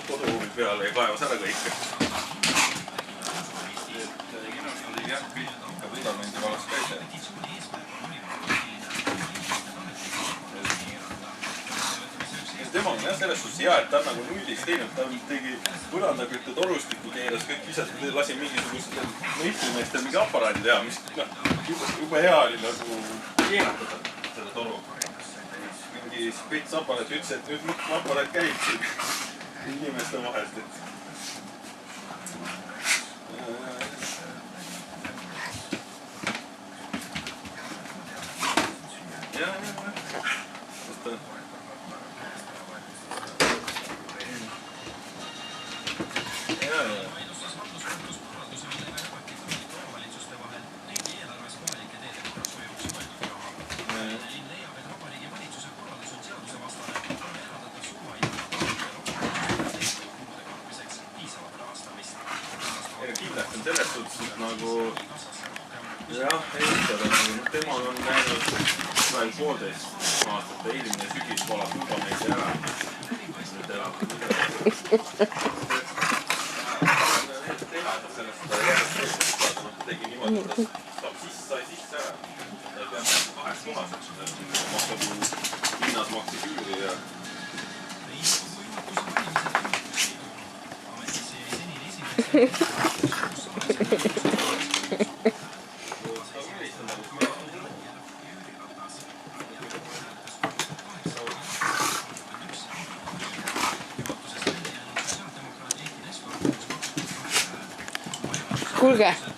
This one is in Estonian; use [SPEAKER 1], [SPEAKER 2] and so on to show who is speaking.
[SPEAKER 1] koduruumi peale ja kaevas ära kõik. Et järgi ka vundamendi vallas ka ise. Tema on jah selles suhtes hea, et ta on nagu nullist teinud, ta tegi põrandakütte torustiku keeras, kõik visas, lasi mingisugustel meistrimeestel mingi aparaadi teha, mis juba hea oli nagu keeratada seda toru. Mingi spets aparaat ütles, et nüüd mitu aparaat käib siin inimeste vahelt, et kindlasti on selles suhtes nagu jah, ehitada nagu temal on näinud veel 1,5 aastat ja eelmine sügis valab juba meid ära. Nüüd elab tegi niimoodi, et ta sai sisse ära. Ta peab 2 kohaseks, maksab linnas maksis üüri ja
[SPEAKER 2] kuulge.